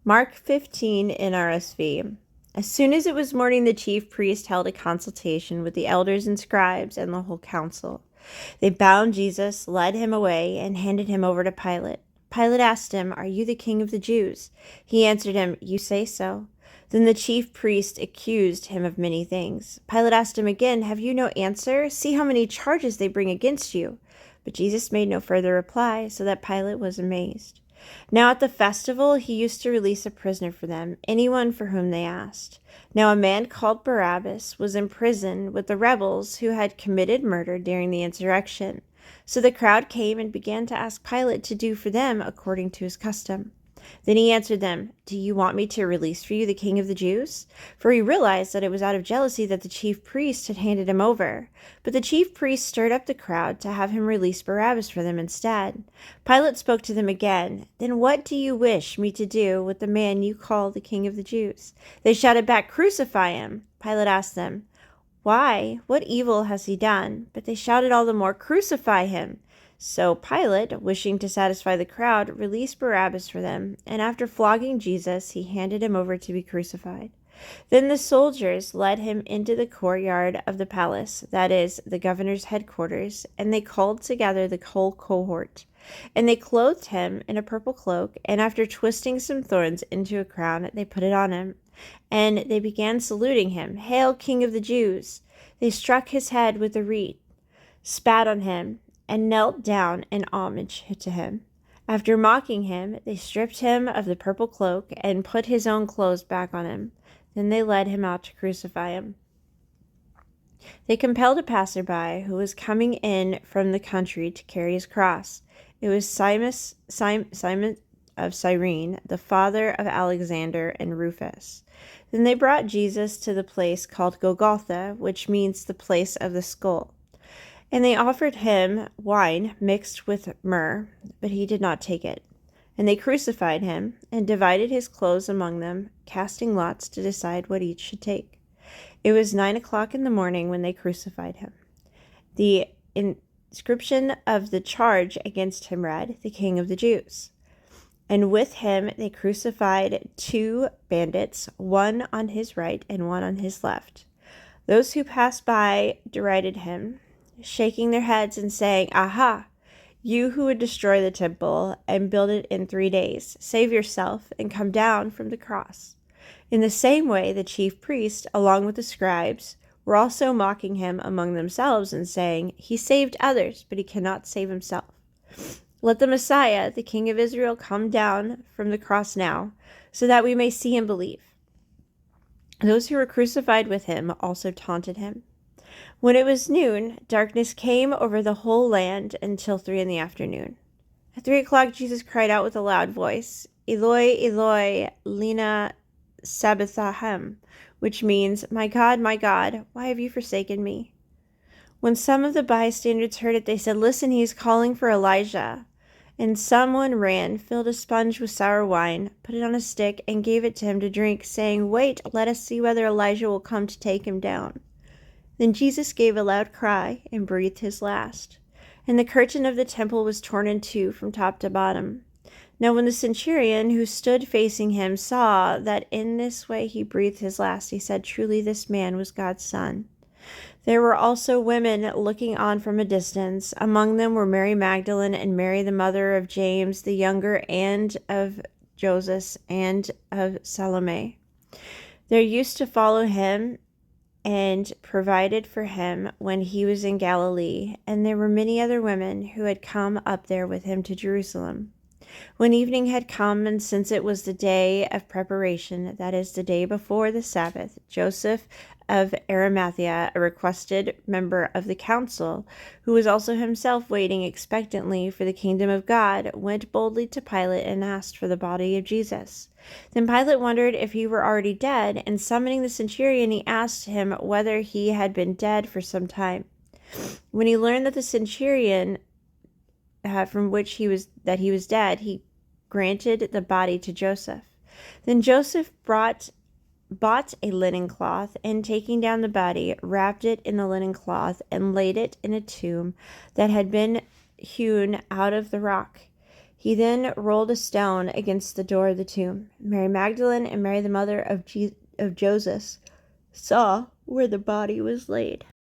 Mark 15 NRSV. As soon as it was morning, the chief priest held a consultation with the elders and scribes and the whole council. They bound Jesus, led him away, and handed him over to Pilate. Pilate asked him, "Are you the king of the Jews?" He answered him, "You say so." Then the chief priest accused him of many things. Pilate asked him again, "Have you no answer? See how many charges they bring against you." But Jesus made no further reply, so that Pilate was amazed. Now at the festival he used to release a prisoner for them, anyone for whom they asked. Now a man called Barabbas was in prison with the rebels who had committed murder during the insurrection. So the crowd came and began to ask Pilate to do for them according to his custom. Then he answered them, "Do you want me to release for you the king of the Jews?" For he realized that it was out of jealousy that the chief priest had handed him over. But the chief priest stirred up the crowd to have him release Barabbas for them instead. Pilate spoke to them again, "Then what do you wish me to do with the man you call the king of the Jews?" They shouted back, "Crucify him!" Pilate asked them, "Why? What evil has he done?" But they shouted all the more, "Crucify him!" So Pilate, wishing to satisfy the crowd, released Barabbas for them, and after flogging Jesus, he handed him over to be crucified. Then the soldiers led him into the courtyard of the palace, that is, the governor's headquarters, and they called together the whole cohort. And they clothed him in a purple cloak, and after twisting some thorns into a crown, they put it on him. And they began saluting him, "Hail, King of the Jews!" They struck his head with a reed, spat on him, and knelt down in homage to him. After mocking him, they stripped him of the purple cloak and put his own clothes back on him. Then they led him out to crucify him. They compelled a passerby who was coming in from the country to carry his cross. It was Simon of Cyrene, the father of Alexander and Rufus. Then they brought Jesus to the place called Golgotha, which means the place of the skull. And they offered him wine mixed with myrrh, but he did not take it. And they crucified him and divided his clothes among them, casting lots to decide what each should take. It was 9 o'clock in the morning when they crucified him. The inscription of the charge against him read, "The King of the Jews." And with him they crucified 2 bandits, one on his right and one on his left. Those who passed by derided him, shaking their heads and saying, "Aha! You who would destroy the temple and build it in 3 days, save yourself and come down from the cross." In the same way, the chief priests, along with the scribes, were also mocking him among themselves and saying, "He saved others, but he cannot save himself. Let the Messiah, the King of Israel, come down from the cross now, so that we may see and believe." Those who were crucified with him also taunted him. When it was noon, darkness came over the whole land until 3 p.m. At 3 o'clock, Jesus cried out with a loud voice, "Eloi, Eloi, lema sabachthani," which means, my God, why have you forsaken me?" When some of the bystanders heard it, they said, "Listen, he is calling for Elijah." And someone ran, filled a sponge with sour wine, put it on a stick, and gave it to him to drink, saying, "Wait, let us see whether Elijah will come to take him down." Then Jesus gave a loud cry and breathed his last. And the curtain of the temple was torn in two from top to bottom. Now when the centurion who stood facing him saw that in this way he breathed his last, he said, "Truly this man was God's son." There were also women looking on from a distance. Among them were Mary Magdalene and Mary the mother of James the younger and of Joseph and of Salome. They used to follow him and provided for him when he was in Galilee, and there were many other women who had come up there with him to Jerusalem. When evening had come, and since it was the day of preparation, that is, the day before the Sabbath, Joseph of Arimathea, a requested member of the council, who was also himself waiting expectantly for the kingdom of God, went boldly to Pilate and asked for the body of Jesus. Then Pilate wondered if he were already dead, and summoning the centurion, he asked him whether he had been dead for some time. When he learned that the centurion from which he was dead, he granted the body to Joseph. Then Joseph bought a linen cloth, and taking down the body, wrapped it in the linen cloth, and laid it in a tomb that had been hewn out of the rock. He then rolled a stone against the door of the tomb. Mary Magdalene and Mary, the mother of Joseph, saw where the body was laid.